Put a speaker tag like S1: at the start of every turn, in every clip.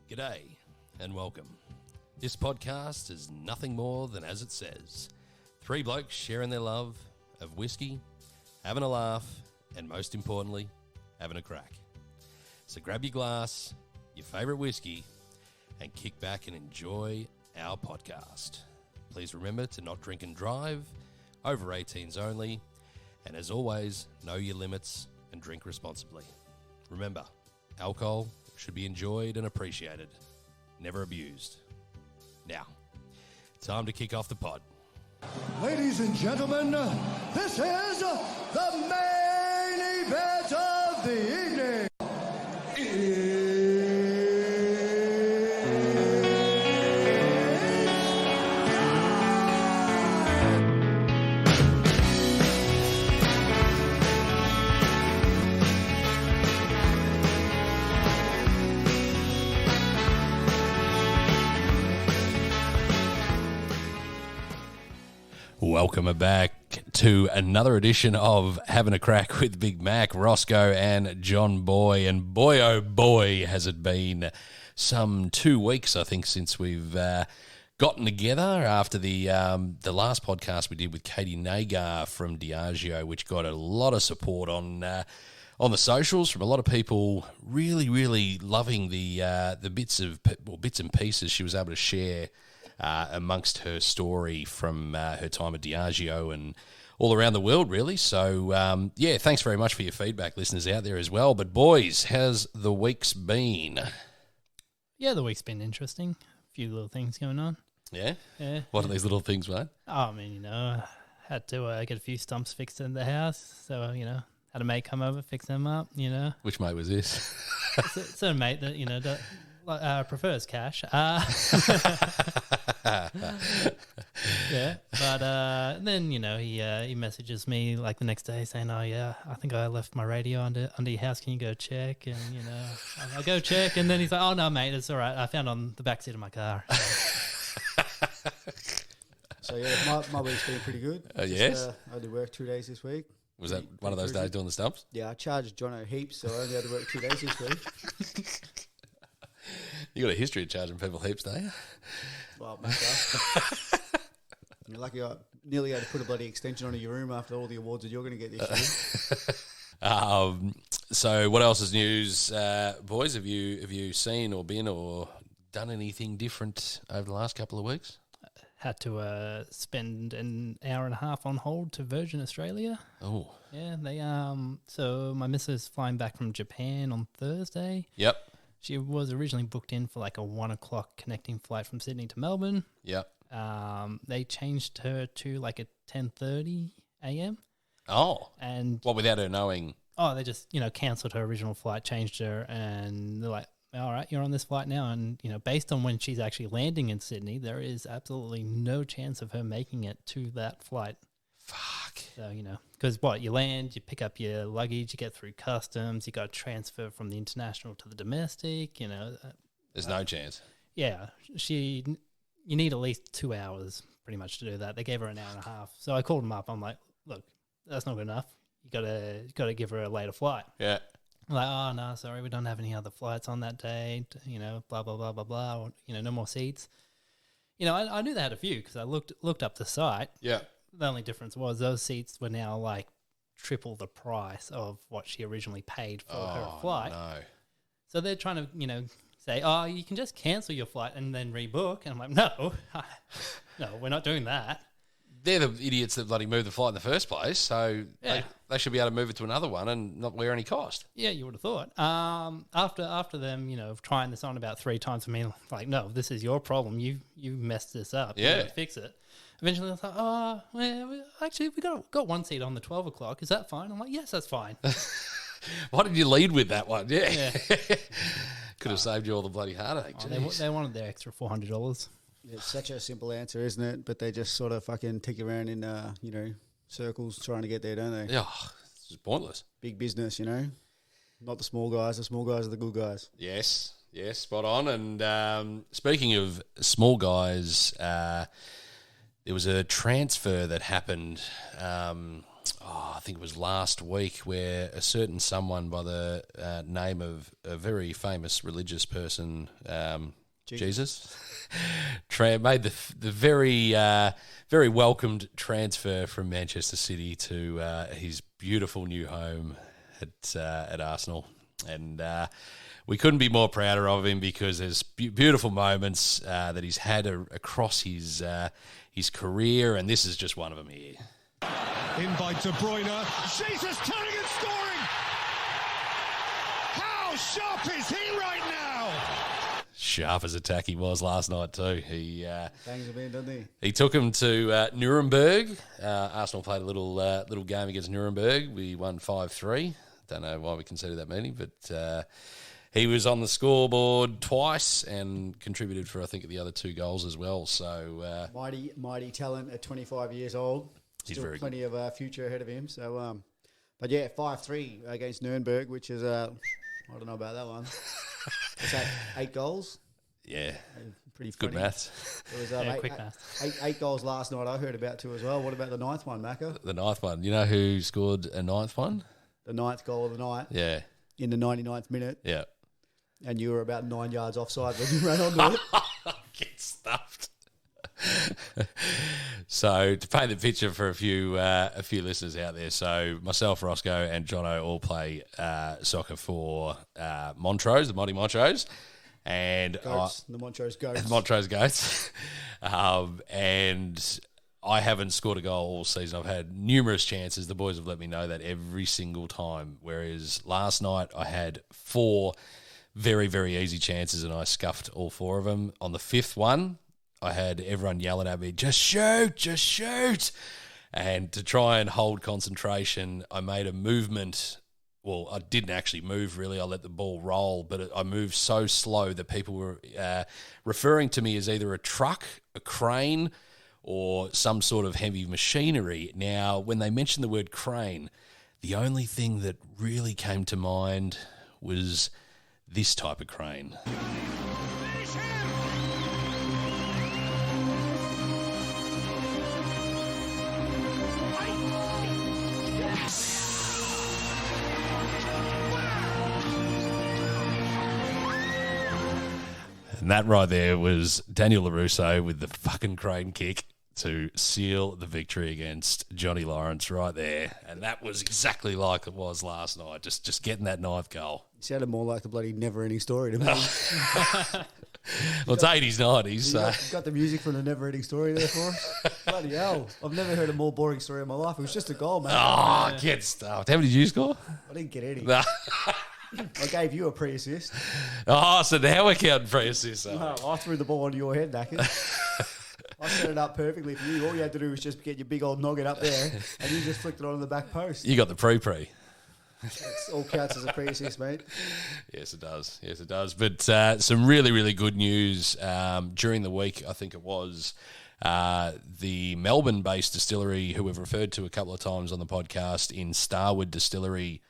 S1: G'day and welcome. This podcast is nothing more than as it says. Three blokes sharing their love of whiskey, having a laugh, and most importantly, having a crack. So grab your glass, your favourite whiskey, and kick back and enjoy our podcast. Please remember to not drink and drive, over 18s only, and as always, know your limits and drink responsibly. Remember, alcohol should be enjoyed and appreciated, never abused. Now, time to kick off the pod.
S2: Ladies and gentlemen, this is the main event of the evening.
S1: Welcome back to another edition of Having a Crack with Big Mac, Rosco and John Boy. And boy, oh boy, has it been some 2 weeks, I think, since we've gotten together after the last podcast we did with Katie Nagar from Diageo, which got a lot of support on the socials from a lot of people really loving the bits and pieces she was able to share amongst her story from her time at Diageo and all around the world, really. So, thanks very much for your feedback, listeners out there as well. But, boys, how's the week's been?
S3: Yeah, the week's been interesting. A few little things going on.
S1: Yeah?
S3: Yeah.
S1: What are these little things, mate?
S3: Oh, I mean, had to get a few stumps fixed in the house. So, had a mate come over, fix them up,
S1: Which mate was this?
S3: It's a mate that, prefers cash. Yeah, but then he messages me like the next day saying, "Oh yeah, I think I left my radio under your house. Can you go check?" And I go check, and then he's like, "Oh no, mate, it's all right. I found it on the back seat of my car."
S4: So yeah, my week's been pretty good.
S1: Yes,
S4: I did work 2 days this week.
S1: Was that one of those days doing the stumps?
S4: Yeah, I charged Jono heaps, so I only had to work 2 days this week.
S1: You got a history of charging people heaps, don't you?
S4: Well, you're lucky I nearly had to put a bloody extension onto your room after all the awards that you're going to get this year.
S1: So what else is news, boys? Have you seen or been or done anything different over the last couple of weeks?
S3: Had to spend an hour and a half on hold to Virgin Australia.
S1: Oh,
S3: Yeah, they so my missus flying back from Japan on Thursday.
S1: yep.
S3: She was originally booked in for like a 1 o'clock connecting flight from Sydney to Melbourne.
S1: Yep.
S3: They changed her to like a 10:30 a.m.
S1: Oh,
S3: and
S1: without her knowing?
S3: Oh, they just cancelled her original flight, changed her, and they're like, "All right, you're on this flight now." And based on when she's actually landing in Sydney, there is absolutely no chance of her making it to that flight.
S1: Fuck.
S3: So because you land, you pick up your luggage, you get through customs, you got to transfer from the international to the domestic.
S1: There's no chance.
S3: Yeah, you need at least 2 hours pretty much to do that. They gave her an hour and a half. So I called them up. I'm like, look, that's not good enough. You gotta give her a later flight.
S1: Yeah.
S3: I'm like, oh no, sorry, we don't have any other flights on that day. Blah blah blah blah blah. Or, no more seats. I knew they had a few because I looked up the site.
S1: Yeah.
S3: The only difference was those seats were now like triple the price of what she originally paid for her flight.
S1: No.
S3: So they're trying to, say, oh, you can just cancel your flight and then rebook. And I'm like, no, we're not doing that.
S1: They're the idiots that bloody moved the flight in the first place, so
S3: Yeah.
S1: they should be able to move it to another one and not wear any cost.
S3: Yeah, you would have thought. After them, trying this on about 3 times, I mean, like, no, this is your problem. You messed this up.
S1: Yeah.
S3: You gotta fix it. Eventually, I thought, oh, well, actually, we got one seat on the 12 o'clock. Is that fine? I'm like, yes, that's fine.
S1: Why did you lead with that one?
S3: Yeah.
S1: Could have saved you all the bloody heartache.
S3: They wanted their extra $400.
S4: It's such a simple answer, isn't it? But they just sort of fucking tick around in, circles trying to get there, don't they?
S1: Yeah, it's just pointless.
S4: Big business, Not the small guys. The small guys are the good guys.
S1: Yes, spot on. And speaking of small guys, there was a transfer that happened. I think it was last week, where a certain someone by the name of a very famous religious person, Jesus, made the very very welcomed transfer from Manchester City to his beautiful new home at Arsenal, and we couldn't be more prouder of him, because there's beautiful moments that he's had across his career, and this is just one of them here.
S2: In by De Bruyne. Jesus turning and scoring! How sharp is he right now?
S1: Sharp as attack he was last night too. He
S4: Bangs him in, doesn't he?
S1: He took him to Nuremberg. Arsenal played a little game against Nuremberg. We won 5-3. Don't know why we considered that many, but he was on the scoreboard twice and contributed for, I think, the other 2 goals as well. So
S4: mighty talent at 25 years old.
S1: He's
S4: Still
S1: very
S4: plenty of future ahead of him. So, but yeah, 5-3 against Nuremberg, which is I don't know about that one. It's 8 goals.
S1: Yeah,
S4: Pretty
S1: good
S4: funny.
S1: maths.
S4: It was
S3: quick math.
S4: eight goals last night. I heard about 2 as well. What about the 9th one, Macca?
S1: The 9th one. You know who scored a 9th one?
S4: The 9th goal of the night
S1: Yeah,
S4: in the 99th minute,
S1: yeah.
S4: and you were about 9 yards offside when you ran onto it.
S1: Get stuffed. So to paint the picture for a few listeners out there, so myself, Rosco, and Jono all play soccer for Montrose, the Monty Montrose, and
S4: Goats, the Montrose Goats.
S1: Montrose Goats, and I haven't scored a goal all season. I've had numerous chances. The boys have let me know that every single time. Whereas last night I had 4 very, very easy chances and I scuffed all 4 of them. On the 5th one, I had everyone yelling at me, just shoot, just shoot. And to try and hold concentration, I made a movement. Well, I didn't actually move, really. I let the ball roll, but I moved so slow that people were referring to me as either a truck, a crane, or some sort of heavy machinery. Now, when they mentioned the word crane, the only thing that really came to mind was this type of crane. And that right there was Daniel LaRusso with the fucking crane kick to seal the victory against Johnny Lawrence right there. And that was exactly like it was last night, just getting that 9th goal.
S4: It sounded more like the bloody never-ending story to me.
S1: Well, it's 80s, 90s. So.
S4: You got the music from the never-ending story there for us? Bloody hell. I've never heard a more boring story in my life. It was just a goal, man.
S1: Oh, get stuffed. How many did you score?
S4: I didn't get any.
S1: No.
S4: I gave you a pre-assist.
S1: Oh, so now we're counting pre-assists.
S4: No, I threw the ball onto your head, Nackers. I set it up perfectly for you. All you had to do was just get your big old noggin up there, and you just flicked it on the back post.
S1: You got the pre-pre.
S4: It all counts as a pre-assist, mate.
S1: Yes, it does. Yes, it does. But some really, really good news during the week. I think it was the Melbourne-based distillery, who we've referred to a couple of times on the podcast, in Starwood Distillery,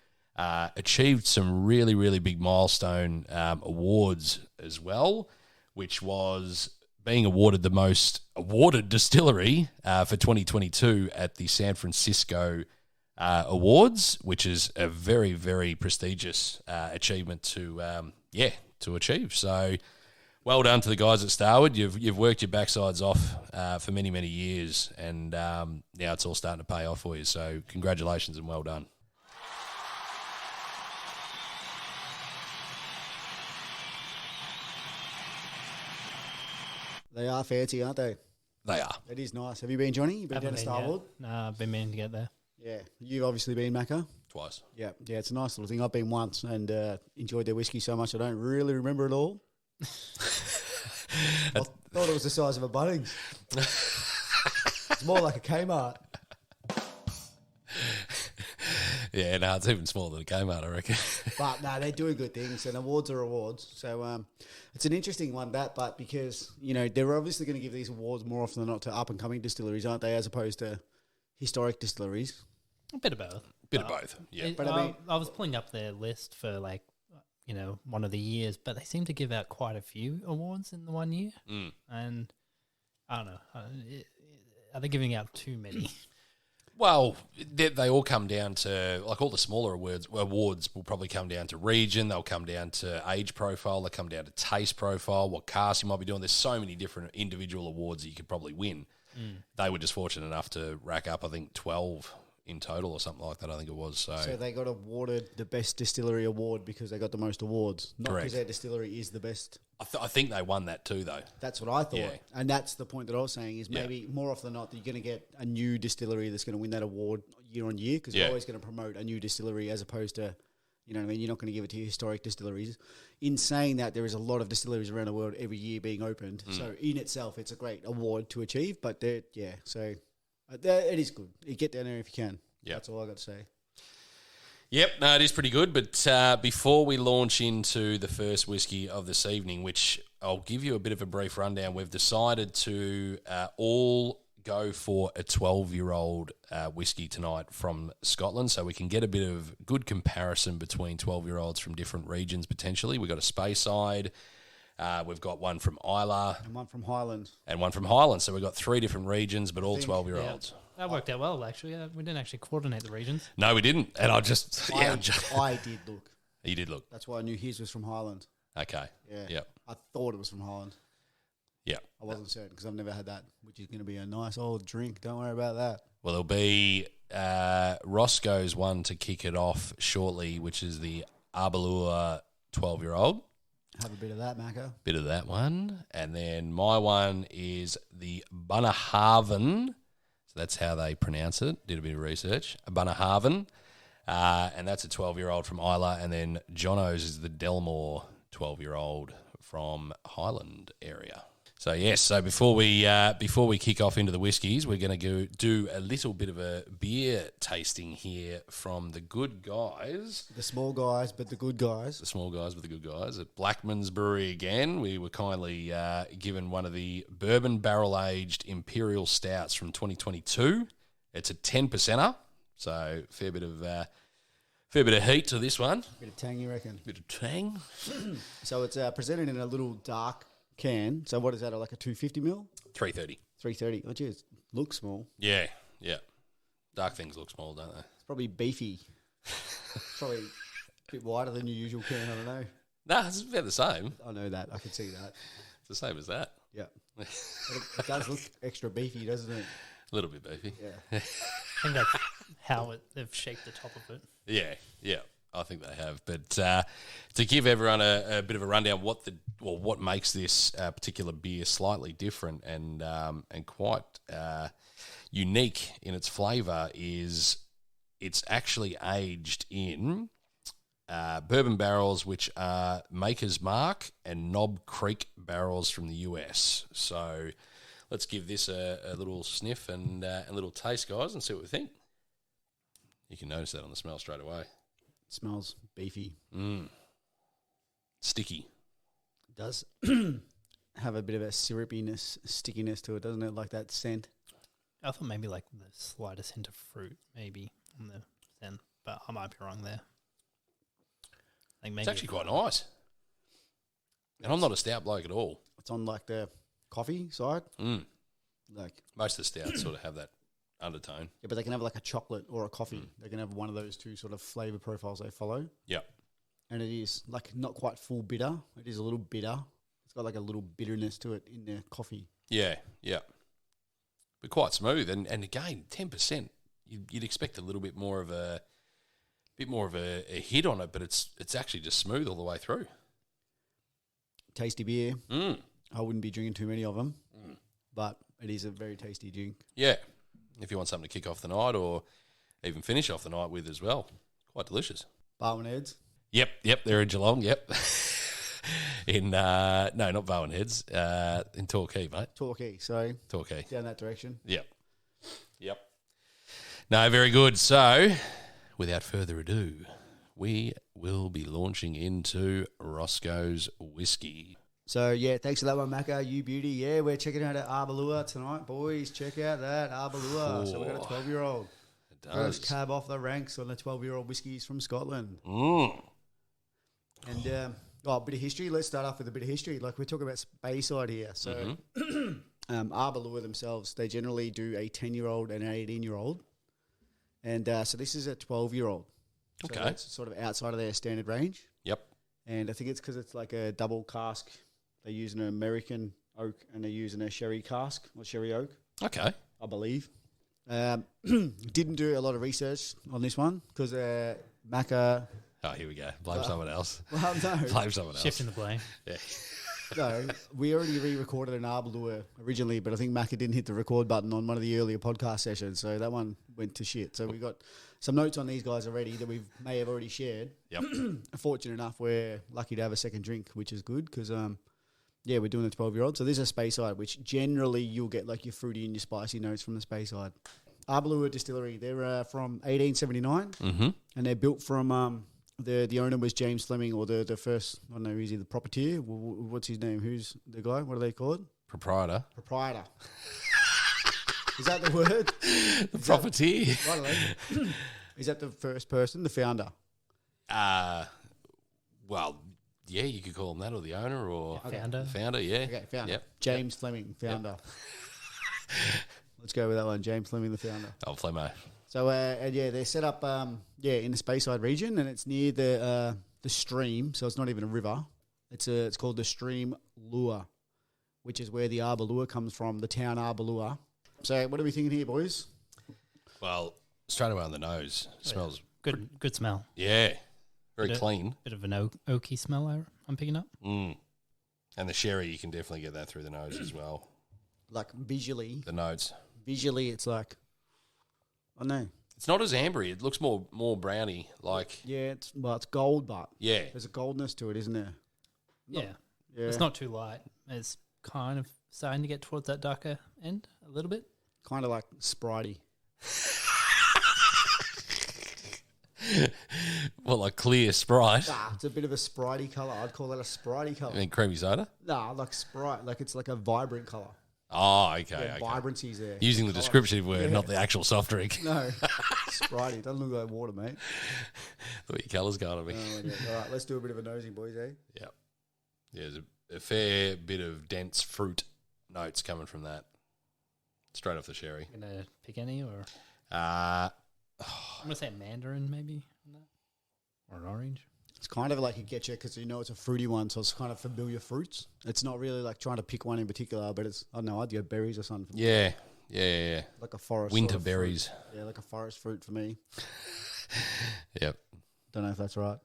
S1: achieved some really, really big milestone awards as well, which was being awarded the most awarded distillery for 2022 at the San Francisco Awards, which is a very, very prestigious achievement to achieve. So well done to the guys at Starwood. You've worked your backsides off for many, many years, and now it's all starting to pay off for you. So congratulations and well done.
S4: They are fancy, aren't they?
S1: They are.
S4: It is nice. Have you been, Johnny? You've been down to Starwood?
S3: Nah, I've been meaning to get there.
S4: Yeah. You've obviously been, Macca?
S1: Twice.
S4: Yeah. Yeah, it's a nice little thing. I've been once and enjoyed their whiskey so much I don't really remember it all. I thought it was the size of a Bunnings. It's more like a Kmart.
S1: Yeah, no, it's even smaller than a Kmart, I reckon.
S4: But no, they're doing good things, and awards are awards. So it's an interesting one, but because, they're obviously going to give these awards more often than not to up-and-coming distilleries, aren't they, as opposed to historic distilleries?
S3: A bit of both.
S1: Bit of both, yeah.
S4: But I mean,
S3: I was pulling up their list for one of the years, but they seem to give out quite a few awards in the 1 year. And I don't know. Are they giving out too many?
S1: Well, they all come down to, like all the smaller awards will probably come down to region, they'll come down to age profile, they'll come down to taste profile, what cast you might be doing. There's so many different individual awards that you could probably win. They were just fortunate enough to rack up, I think, 12 in total or something like that, I think it was.
S4: So they got awarded the best distillery award because they got the most awards, not because their distillery is the best.
S1: I think they won that too, though.
S4: That's what I thought. And that's the point that I was saying is maybe more often than not that you're going to get a new distillery that's going to win that award year on year because you're always going to promote a new distillery as opposed to, you know what I mean, you're not going to give it to your historic distilleries. In saying that, there is a lot of distilleries around the world every year being opened. So in itself, it's a great award to achieve. But so it is good. You get down there if you can. Yep. That's all I got to say.
S1: Yep, no, it is pretty good. But before we launch into the first whiskey of this evening, which I'll give you a bit of a brief rundown, we've decided to all go for a 12-year-old whiskey tonight from Scotland, so we can get a bit of good comparison between 12-year-olds from different regions potentially. We've got a Speyside, we've got one from Islay.
S4: And one from Highland.
S1: So we've got 3 different regions, but all 12-year-olds.
S3: Yeah. That worked out well, actually. We didn't actually coordinate the regions.
S1: No, we didn't. And I
S4: did look.
S1: You did look.
S4: That's why I knew his was from Highland.
S1: Okay.
S4: Yeah.
S1: Yep.
S4: I thought it was from Holland.
S1: Yeah.
S4: I wasn't certain because I've never had that, which is going to be a nice old drink. Don't worry about that.
S1: Well, there'll be Roscoe's one to kick it off shortly, which is the Aberlour 12-year-old.
S4: Have a bit of that, Macca.
S1: Bit of that one. And then my one is the Bunnahabhain. So that's how they pronounce it. Did a bit of research. Bunnahabhain. And that's a 12-year-old from Islay. And then Jono's is the Delmore 12-year-old from Highland area. So yes, so before we kick off into the whiskies, we're going to go do a little bit of a beer tasting here from the good guys.
S4: The small guys, but the good guys.
S1: The small guys, but the good guys at Blackman's Brewery again. We were kindly given one of the bourbon barrel-aged imperial stouts from 2022. It's a 10%er, so fair bit of heat to this one.
S4: Bit of tang, you reckon?
S1: Bit of tang.
S4: So it's presented in a little dark can. So what is that, like a 250 ml?
S1: 330.
S4: 330. Oh, geez. Looks small.
S1: Yeah. Dark things look small, don't they?
S4: It's probably beefy. Probably a bit wider than your usual can, I don't know.
S1: No, it's about the same.
S4: I know that. I can see that.
S1: It's the same as that.
S4: Yeah. It does look extra beefy, doesn't it?
S1: A little bit beefy.
S4: Yeah.
S3: I think that's how they've shaped the top of it.
S1: Yeah. I think they have. But to give everyone a bit of a rundown, what makes this particular beer slightly different and quite unique in its flavour is it's actually aged in bourbon barrels, which are Maker's Mark and Knob Creek barrels from the US. So let's give this a little sniff and a little taste, guys, and see what we think. You can notice that on the smell straight away.
S4: It smells beefy.
S1: Sticky.
S4: It does have a bit of a syrupiness, stickiness to it, doesn't it? Like that scent.
S3: I thought maybe like the slightest hint of fruit, maybe on the scent, but I might be wrong there. Like maybe
S1: It's actually quite nice. And I'm not a stout bloke at all.
S4: It's on like the coffee side. Like
S1: most of the stouts sort of have that undertone.
S4: Yeah, but they can have like a chocolate or a coffee. They can have one of those two sort of flavour profiles they follow.
S1: Yeah.
S4: And it is like not quite full bitter. It is a little bitter. It's got like a little bitterness to it in the coffee.
S1: Yeah. But quite smooth. And again, 10%. You'd expect a little bit more of a hit on it, but it's actually just smooth all the way through.
S4: Tasty beer. I wouldn't be drinking too many of them, but it is a very tasty drink.
S1: Yeah. If you want something to kick off the night or even finish off the night with as well. Quite delicious.
S4: Barwon Heads?
S1: Yep, they're in Geelong, yep. In, no, not Barwon Heads, in Torquay, mate.
S4: Torquay. Down that direction.
S1: Yep. No, very good. So, without further ado, we will be launching into Roscoe's Whiskey.
S4: So, yeah, thanks for that one, Macca. You beauty. Yeah, we're checking out Aberlour tonight, boys. Check out that Aberlour. So, we've got a 12-year-old. First cab off the ranks on the 12-year-old whiskies from Scotland. And, a bit of history. Let's start off with a bit of history. Like, we're talking about Speyside here. So, Aberlour themselves, they generally do a 10-year-old and an 18-year-old. And so this is a 12-year-old. So
S1: Okay.
S4: that's sort of outside of their standard range.
S1: Yep.
S4: And I think it's because it's like a double cask. They use an American oak and they're using a sherry cask or sherry oak,
S1: Okay.
S4: I believe. Didn't do a lot of research on this one because Macca.
S1: Oh, here we go. Blame someone else.
S4: Well, no,
S1: Blame someone else.
S3: Shifting the blame.
S1: Yeah.
S4: no. We already re-recorded an Aberlour originally, but I think Macca didn't hit the record button on one of the earlier podcast sessions, so that one went to shit. So we got some notes on these guys already that we may have already shared.
S1: Yep.
S4: Fortunate enough, we're lucky to have a second drink, which is good because we're doing a 12-year-old. So this is a Speyside, which generally you'll get like your fruity and your spicy notes from the Speyside. Aberlour Distillery, they're from 1879, and they're built from the owner was James Fleming, or the first, I don't know, is he the proprietor? What's his name? Who's the guy? What do they call it?
S1: Proprietor.
S4: Proprietor. Is that the word?
S1: The property.
S4: Is that the first person, the founder?
S1: Well, yeah, you could call him that, or the owner, or
S3: Founder.
S1: the founder. Yeah.
S4: Okay, founder.
S1: Yep.
S4: James Fleming, founder. Let's go with that one, James Fleming, the founder.
S1: Oh, Flemo.
S4: So, they're set up, in the Speyside region, and it's near the stream, so it's not even a river. It's called the Stream Lure, which is where the Aberlour comes from, the town Aberlour. So, what are we thinking here, boys?
S1: Well, straight away on the nose. Smells
S3: Good smell.
S1: Yeah. Very
S3: Bit of-
S1: clean.
S3: Bit of an oaky smell I'm picking up.
S1: And the sherry, you can definitely get that through the nose as well.
S4: Like, visually,
S1: The notes.
S4: it's like, I don't know.
S1: It's not as ambery. It looks more browny. Like,
S4: Yeah, it's gold, but
S1: yeah.
S4: there's a goldness to it, isn't there?
S3: Yeah.
S4: Yeah.
S3: It's not too light. It's kind of starting to get towards that darker end a little bit.
S4: Kind of like Spritey.
S1: Well, like clear Sprite.
S4: Nah, it's a bit of a Spritey colour. I'd call that a Spritey
S1: I
S4: colour.
S1: mean, creamy soda.
S4: Nah, like Sprite. Like it's like a vibrant colour.
S1: Oh, okay.
S4: Yeah,
S1: okay.
S4: vibrancy's there.
S1: Using the descriptive word, not the actual soft drink.
S4: No, Spritey. Doesn't look like water, mate.
S1: What your colour's going to be.
S4: Oh, yeah. All right, let's do a bit of a nosy, boys, eh?
S1: Yeah. Yeah, there's a fair bit of dense fruit notes coming from that. Straight off the sherry.
S3: Gonna pick any, or
S1: Uh,
S3: I'm gonna say mandarin maybe, or an orange.
S4: It's kind of like a getcha because you know it's a fruity one, so it's kind of familiar fruits. It's not really like trying to pick one in particular, but it's, I don't know, I'd go berries or something.
S1: yeah. Yeah.
S4: Like a forest.
S1: Winter
S4: sort of
S1: berries.
S4: fruit. Yeah, like a forest fruit for me.
S1: Yep.
S4: Don't know if that's right.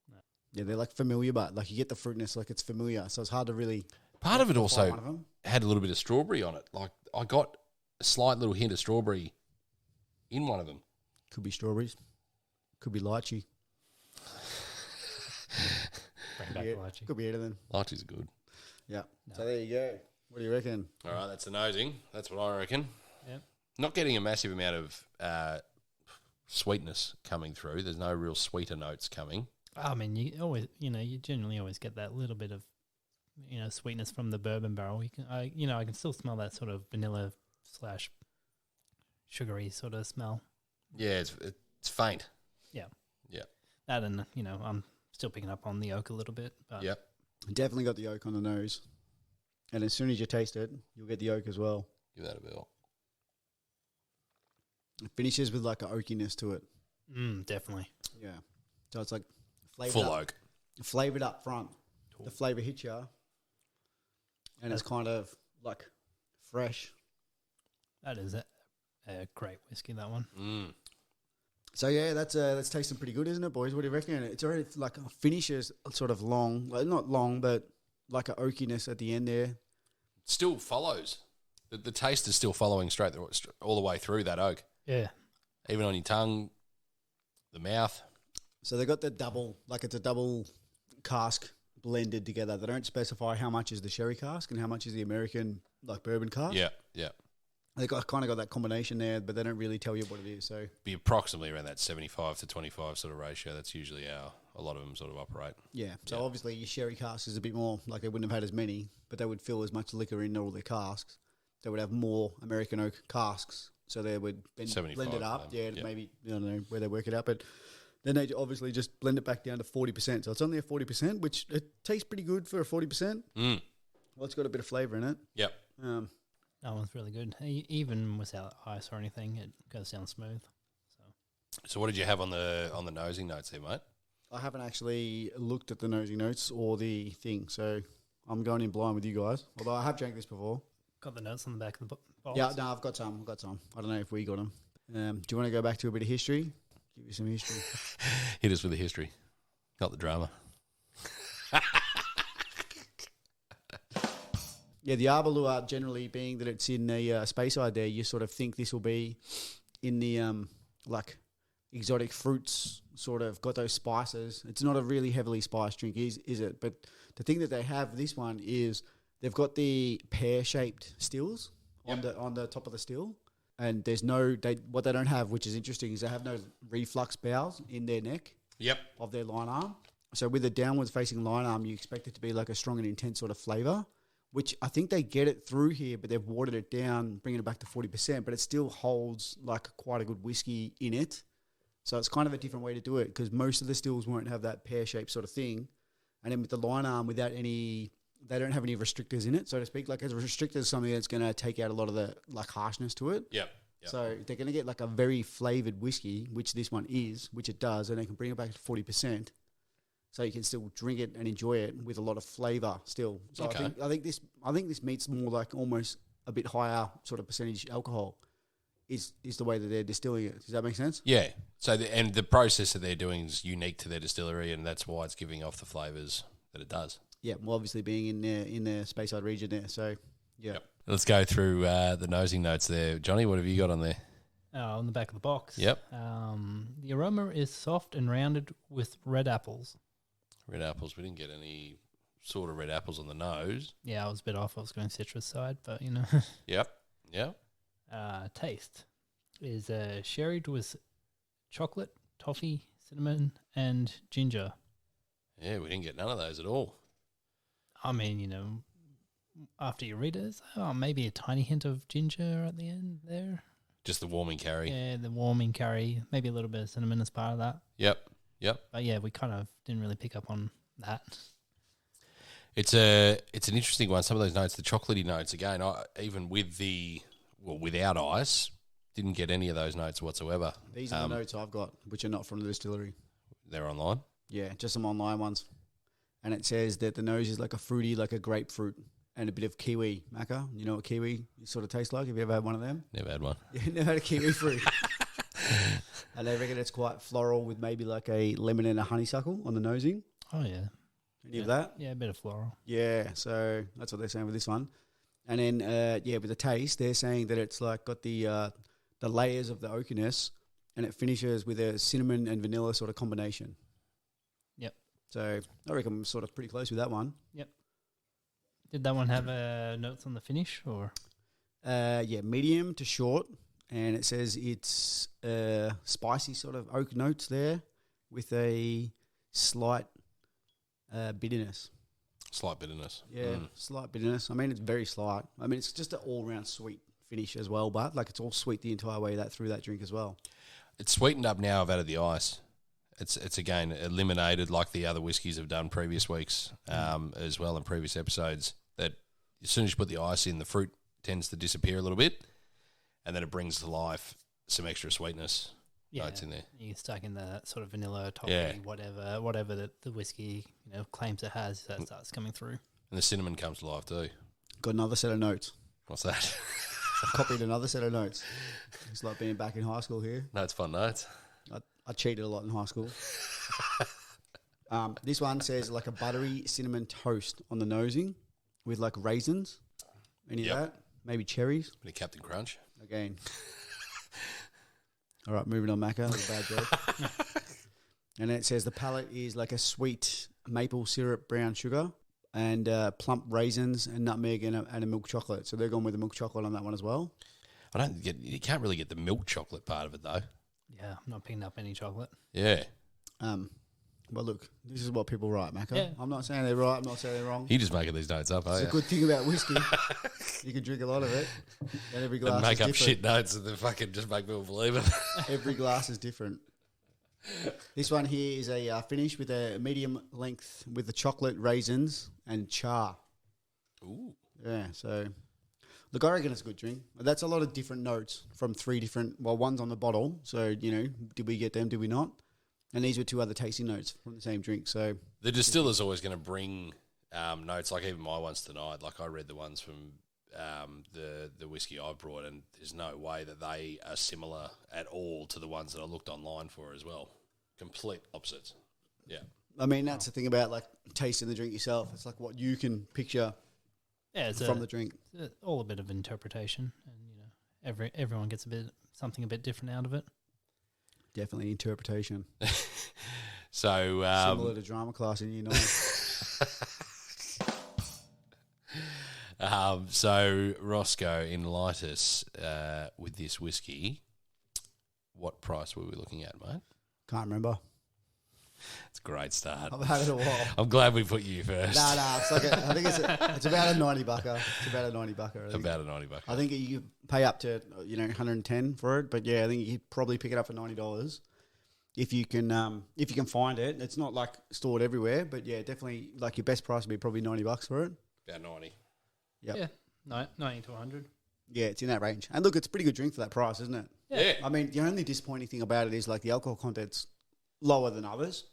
S3: No.
S4: Yeah, they're like familiar, but like you get the fruitness, like it's familiar. So it's hard to really.
S1: Part of it
S4: identify
S1: also
S4: one of them.
S1: had a little bit of strawberry on it. Like, I got a slight little hint of strawberry in one of them.
S4: Could be strawberries. Could be lychee.
S3: Bring back
S4: Yeah,
S3: the lychee.
S4: could be anything.
S1: Lychee's good.
S4: Yeah. So there you go. What do you reckon?
S1: All right, that's the nosing. That's what I reckon.
S3: Yep.
S1: Not getting a massive amount of sweetness coming through. There's no real sweeter notes coming.
S3: I mean, you always, you generally always get that little bit of, sweetness from the bourbon barrel. I can still smell that sort of vanilla / sugary sort of smell.
S1: Yeah, it's faint.
S3: Yeah.
S1: Yeah.
S3: That, and I'm still picking up on the oak a little bit. But
S1: Yep.
S4: Definitely got the oak on the nose. And as soon as you taste it, you'll get the oak as well.
S1: Give that a bell.
S4: It finishes with like an oakiness to it.
S3: Definitely.
S4: Yeah. So it's like flavored
S1: Full
S4: up,
S1: oak.
S4: flavored up front. The flavour hits you. And it's kind of like fresh.
S3: That is a great whiskey, that one.
S4: So yeah, that's tasting pretty good, isn't it, boys? What do you reckon? It's already like finishes sort of long, like not long, but like an oakiness at the end there.
S1: Still follows. The taste is still following straight all the way through that oak.
S3: Yeah.
S1: Even on your tongue, the mouth.
S4: So they got the double, like it's a double cask blended together. They don't specify how much is the sherry cask and how much is the American like bourbon cask.
S1: Yeah, yeah.
S4: They kind of got that combination there, but they don't really tell you what it is. So
S1: Be approximately around that 75 to 25 sort of ratio. That's usually how a lot of them sort of operate.
S4: yeah, so obviously your sherry cask is a bit more like they wouldn't have had as many, but they would fill as much liquor in all their casks. They would have more American oak casks, so they would blend
S1: 75
S4: it up.
S1: for them,
S4: Yeah,
S1: yeah.
S4: maybe I don't know where they work it out, but then they obviously just blend it back down to 40%. So it's only a 40%, which it tastes pretty good for a 40%. Well, it's got a bit of flavour in it.
S1: Yep.
S3: That one's really good. Even without ice or anything, it goes down smooth. So
S1: So what did you have on the nosing notes there, mate?
S4: I haven't actually looked at the nosing notes or the thing, so I'm going in blind with you guys. Although I have drank this before.
S3: Got the notes on the back of the box.
S4: Yeah, no, I've got some. I don't know if we got them. Do you want to go back to a bit of history? Give you some history.
S1: Hit us with the history, not the drama.
S4: Yeah, the Aberlour generally being that it's in the Speyside there, you sort of think this will be in the like exotic fruits, sort of got those spices. It's not a really heavily spiced drink, is it? But the thing that they have this one is they've got the pear-shaped stills on the top of the still, and there's what they don't have, which is interesting, is they have no reflux bowels in their neck.
S1: Yep.
S4: Of their line arm. So with a downwards facing line arm, you expect it to be like a strong and intense sort of flavour, which I think they get it through here, but they've watered it down, bringing it back to 40%, but it still holds like quite a good whiskey in it. So it's kind of a different way to do it, because most of the stills won't have that pear-shaped sort of thing. And then with the line arm, they don't have any restrictors in it, so to speak. Like, as a restrictor is something that's going to take out a lot of the like harshness to it.
S1: Yep.
S4: So they're going to get like a very flavoured whiskey, which this one is, which it does, and they can bring it back to 40%. So you can still drink it and enjoy it with a lot of flavour still. So
S1: Okay.
S4: I think this meets more like almost a bit higher sort of percentage alcohol is the way that they're distilling it. Does that make sense?
S1: Yeah. So the process that they're doing is unique to their distillery, and that's why it's giving off the flavours that it does.
S4: Yeah, well, obviously being in the Speyside region there. So, yeah.
S1: Yep. Let's go through the nosing notes there. Johnny, what have you got on there?
S3: On the back of the box.
S1: Yep.
S3: The aroma is soft and rounded with red apples.
S1: Red apples. We didn't get any sort of red apples on the nose.
S3: Yeah, I was a bit off. I was going citrus side, but you know.
S1: Yep. Yep.
S3: Taste is sherried with chocolate, toffee, cinnamon, and ginger.
S1: Yeah, we didn't get none of those at all.
S3: I mean, you know, after you read it, maybe a tiny hint of ginger at the end there.
S1: Just the warming carry.
S3: Yeah, the warming curry, maybe a little bit of cinnamon as part of that.
S1: Yep. Yep.
S3: But yeah, we kind of didn't really pick up on that.
S1: It's an interesting one. Some of those notes, the chocolatey notes, again, even without ice, didn't get any of those notes whatsoever.
S4: These are the notes I've got, which are not from the distillery.
S1: They're online?
S4: Yeah, just some online ones. And it says that the nose is like a fruity, like a grapefruit, and a bit of kiwi. Macca, you know what kiwi sort of tastes like? Have you ever had one of them?
S1: Never had one.
S4: You never had a kiwi fruit? And they reckon it's quite floral with maybe like a lemon and a honeysuckle on the nosing.
S3: Oh, yeah.
S4: Any of that?
S3: Yeah, a bit of floral.
S4: Yeah, so that's what they're saying with this one. And then, with the taste, they're saying that it's like got the layers of the oakiness, and it finishes with a cinnamon and vanilla sort of combination.
S3: Yep.
S4: So I reckon I'm sort of pretty close with that one.
S3: Yep. Did that one have notes on the finish, or?
S4: Medium to short, and it says it's spicy sort of oak notes there with a slight bitterness.
S1: Slight bitterness.
S4: Yeah, slight bitterness. I mean, it's very slight. I mean, it's just an all-round sweet finish as well, but like it's all sweet the entire way through that drink as well.
S1: It's sweetened up now. I've added the ice. It's again eliminated like the other whiskies have done previous weeks as well in previous episodes. That as soon as you put the ice in, the fruit tends to disappear a little bit, and then it brings to life some extra sweetness.
S3: Yeah,
S1: Notes in there.
S3: You get stuck in the sort of vanilla, toffee,
S1: Yeah.
S3: whatever the whiskey claims it has, that starts coming through.
S1: And the cinnamon comes to life too.
S4: Got another set of notes.
S1: What's that?
S4: I copied another set of notes. It's like being back in high school here.
S1: No, it's fun notes.
S4: I cheated a lot in high school. This one says like a buttery cinnamon toast on the nosing with like raisins. Any of that? Maybe cherries.
S1: Bit of Captain Crunch.
S4: Again. All right, moving on, Macca. That was a bad joke. And then it says the palate is like a sweet maple syrup brown sugar and plump raisins and nutmeg and a milk chocolate. So they're going with the milk chocolate on that one as well.
S1: You can't really get the milk chocolate part of it though.
S3: Yeah, I'm not picking up any chocolate.
S1: Yeah.
S4: Well, look, this is what people write, Macca.
S3: Yeah.
S4: I'm not saying they're right. I'm not saying they're wrong.
S1: You just making these notes up,
S4: It's a good thing about whiskey. You can drink a lot of it. And every glass
S1: And make
S4: is
S1: up
S4: different.
S1: shit notes and then fucking just make people believe it.
S4: Every glass is different. This one here is a finish with a medium length with the chocolate, raisins, and char.
S1: Ooh.
S4: Yeah, so Look, I reckon it's a good drink. That's a lot of different notes from 3 different, one's on the bottle. So, did we get them? Did we not? And these were 2 other tasting notes from the same drink. So
S1: the distiller's always going to bring notes, like even my ones tonight. Like I read the ones from the whiskey I brought, and there's no way that they are similar at all to the ones that I looked online for as well. Complete opposites. Yeah.
S4: I mean, that's the thing about like tasting the drink yourself. It's like what you can picture from the drink.
S3: It's all a bit of interpretation, and everyone gets something a bit different out of it.
S4: Definitely interpretation.
S1: So
S4: similar to drama class in year 9.
S1: So Roscoe, enlighten us with this whiskey. What price were we looking at, mate?
S4: Can't remember.
S1: It's a great start.
S4: I've had it a while.
S1: I'm glad we put you first.
S4: Nah. It's like I think it's about a 90 bucker. It's about a 90 bucker.
S1: About a 90 bucker.
S4: I think you pay up to 110 for it, but yeah, I think you could probably pick it up for $90 if you can find it. It's not like stored everywhere, but yeah, definitely like your best price would be probably $90 for it.
S1: About 90.
S4: Yep.
S3: Yeah, 90 to 100.
S4: Yeah, it's in that range. And look, it's a pretty good drink for that price, isn't it?
S1: Yeah.
S4: I mean, the only disappointing thing about it is like the alcohol content's lower than others,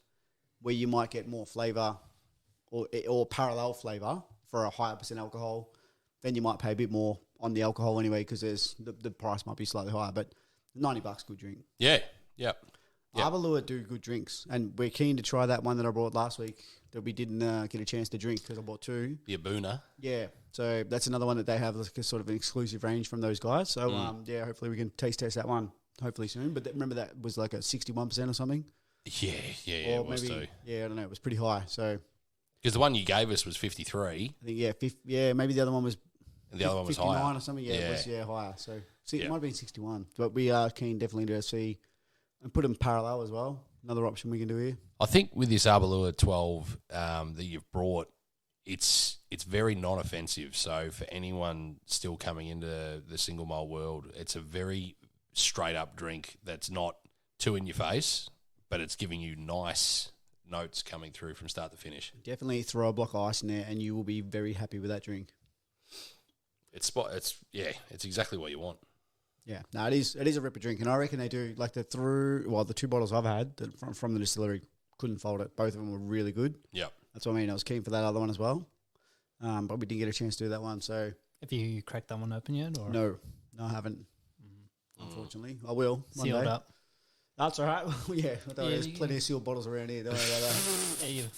S4: where you might get more flavour or parallel flavour for a higher % alcohol. Then you might pay a bit more on the alcohol anyway because there's the price might be slightly higher. But $90, good drink.
S1: Yeah. Yep.
S4: Aberlour do good drinks, and we're keen to try that one that I brought last week that we didn't get a chance to drink because I bought 2.
S1: The Abuna.
S4: Yeah, so that's another one that they have like a sort of an exclusive range from those guys. So hopefully we can taste test that one hopefully soon. But remember that was like a 61% or something.
S1: Yeah,
S4: or
S1: it was
S4: maybe,
S1: too.
S4: Yeah, I don't know. It was pretty high. So
S1: because the one you gave us was 53.
S4: I think maybe the other one was.
S1: And the other one was
S4: 59
S1: higher
S4: or something. Yeah, it was higher. So it
S1: Yeah.
S4: might have been 61. But we are keen definitely to see and put them parallel as well. Another option we can do here.
S1: I think with this Aberlour 12 that you've brought, it's very non-offensive. So for anyone still coming into the single malt world, it's a very straight up drink that's not too in your face, but it's giving you nice notes coming through from start to finish.
S4: Definitely throw a block of ice in there, and you will be very happy with that drink.
S1: It's exactly what you want.
S4: Yeah, no, it is a ripper drink, and I reckon they do like the 2 bottles I've had from the distillery couldn't fault it. Both of them were really good.
S1: Yep.
S4: That's what I mean. I was keen for that other one as well, but we didn't get a chance to do that one. So
S3: have you cracked that one open yet? Or?
S4: No, I haven't. Unfortunately, I will one
S3: sealed
S4: day.
S3: up.
S4: That's all right. There's plenty of sealed bottles around here. Don't worry about that.
S3: Yeah, you'll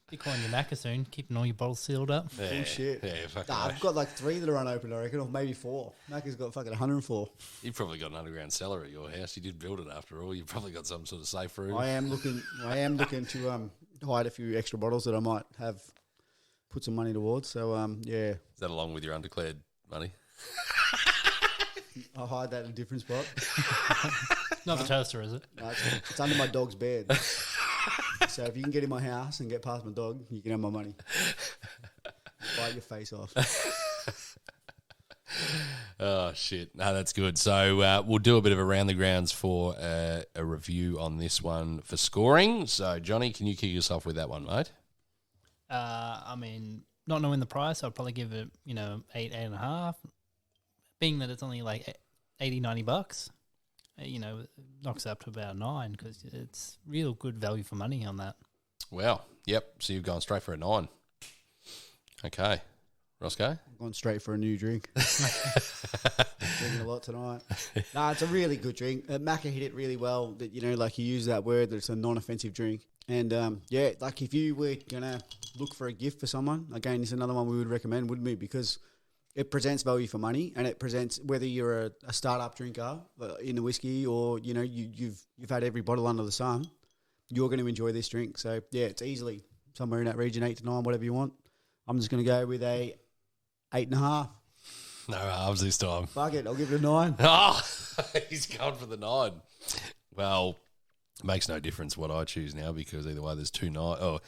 S3: be calling your Macca soon, keeping all your bottles sealed up.
S1: Yeah,
S4: Bullshit.
S1: Yeah, fucking
S4: I've got like 3 that are unopened, I reckon, or maybe 4. Macca's got fucking 104.
S1: You've probably got an underground cellar at your house. You did build it after all. You've probably got some sort of safe room.
S4: I am looking to hide a few extra bottles that I might have put some money towards. So yeah.
S1: Is that along with your undeclared money?
S4: I'll hide that in a different spot.
S3: Not the toaster, is it?
S4: No, it's under my dog's bed. So if you can get in my house and get past my dog, you can have my money. Bite your face off.
S1: Oh, shit. No, that's good. So we'll do a bit of around the grounds for a review on this one for scoring. So, Johnny, can you kick yourself with that one, mate?
S3: I mean, not knowing the price, I'd probably give it, 8.5. Being that it's only like $80-$90, knocks it up to about 9 because it's real good value for money on that.
S1: Wow. Yep. So you've gone straight for a 9. Okay. Roscoe?
S4: I'm going straight for a new drink. Drinking a lot tonight. No, it's a really good drink. Macca hit it really well. That like you use that word that it's a non-offensive drink. And like if you were gonna look for a gift for someone, again, it's another one we would recommend, wouldn't we? Because it presents value for money, and it presents whether you're a startup drinker in the whiskey or you've had every bottle under the sun, you're going to enjoy this drink. So yeah, it's easily somewhere in that region, 8 to 9, whatever you want. I'm just going to go with a 8.5.
S1: No halves this time.
S4: Fuck it, I'll give it a 9.
S1: Oh, he's going for the 9. Well, it makes no difference what I choose now because either way there's 2 of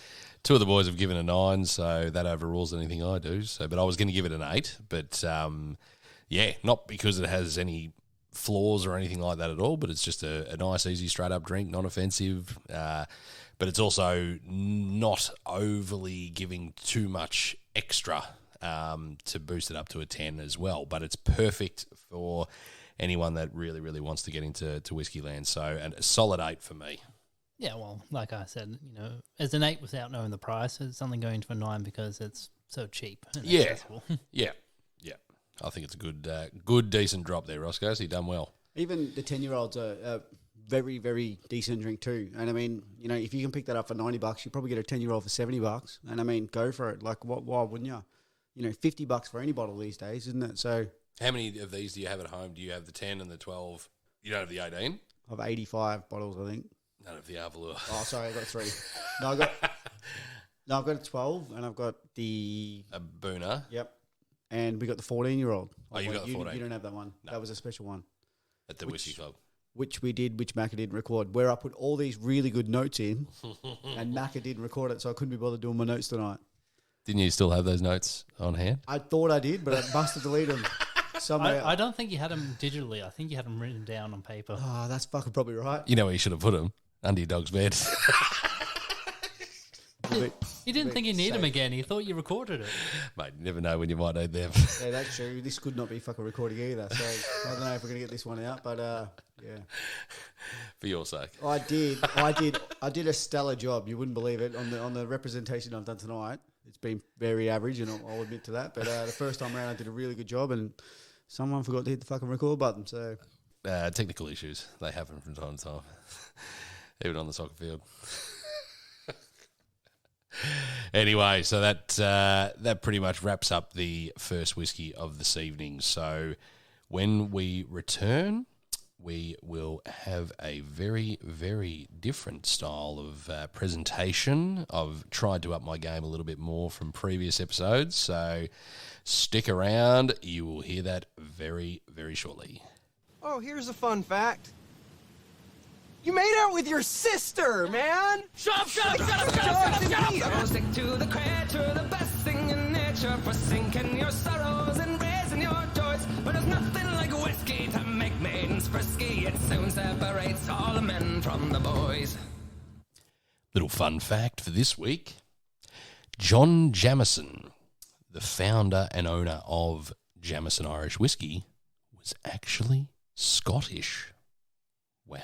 S1: the boys have given a 9, so that overrules anything I do. So, but I was going to give it an 8, but not because it has any flaws or anything like that at all, but it's just a nice, easy, straight-up drink, non-offensive, but it's also not overly giving too much extra to boost it up to a 10 as well. But it's perfect for anyone that really, really wants to get into whiskey land. So a solid 8 for me.
S3: Yeah, well, like I said, as an 8 without knowing the price, it's only going to a 9 because it's so cheap and accessible.
S1: Yeah. I think it's a good, decent drop there, Roscoe. So you've done well.
S4: Even the 10-year-olds are very, very decent drink too. And I mean, if you can pick that up for $90, you probably get a 10-year-old for $70. And I mean, go for it. Like, why wouldn't you? $50 for any bottle these days, isn't it? So,
S1: how many of these do you have at home? Do you have the 10 and the 12? You don't have the 18?
S4: I have 85 bottles, I think.
S1: None of the Aberlour.
S4: Oh, sorry, I got 3. I've got a 12, and I've got the...
S1: A Booner.
S4: You've got the 14-year-old.
S1: Oh, you've got the 14.
S4: You don't have that one.
S1: No.
S4: That was a special one.
S1: At the Whiskey Club.
S4: Which Macca didn't record, where I put all these really good notes in, and Macca didn't record it, so I couldn't be bothered doing my notes tonight.
S1: Didn't you still have those notes on hand?
S4: I thought I did, but I must have deleted them somewhere.
S3: I don't think you had them digitally. I think you had them written down on paper.
S4: Oh, that's fucking probably right.
S1: You know where you should have put them? Under your dog's bed.
S3: You didn't think you need them again. You thought you recorded it.
S1: Mate, you never know when you might need them.
S4: Yeah, that's true. This could not be fucking recording either, so I don't know if we're going to get this one out, but yeah.
S1: For your sake.
S4: I did a stellar job. You wouldn't believe it on the representation I've done tonight. It's been very average, and I'll admit to that. But the first time around, I did a really good job, and someone forgot to hit the fucking record button. So
S1: technical issues, they happen from time to time, even on the soccer field. Anyway, so that pretty much wraps up the first whiskey of this evening. So when we return, we will have a very, very different style of presentation. I've tried to up my game a little bit more from previous episodes, so stick around. You will hear that very, very shortly.
S5: Oh, here's a fun fact. You made out with your sister, man!
S6: Shut up! Go stick to the creature, the best thing in nature for sinking your sorrows and raising your joys. But there's nothing like whiskey to make maidens frisky. It soon separates all the men from the boys.
S1: Little fun fact for this week. John Jamieson, the founder and owner of Jamieson Irish Whiskey, was actually Scottish. Wow.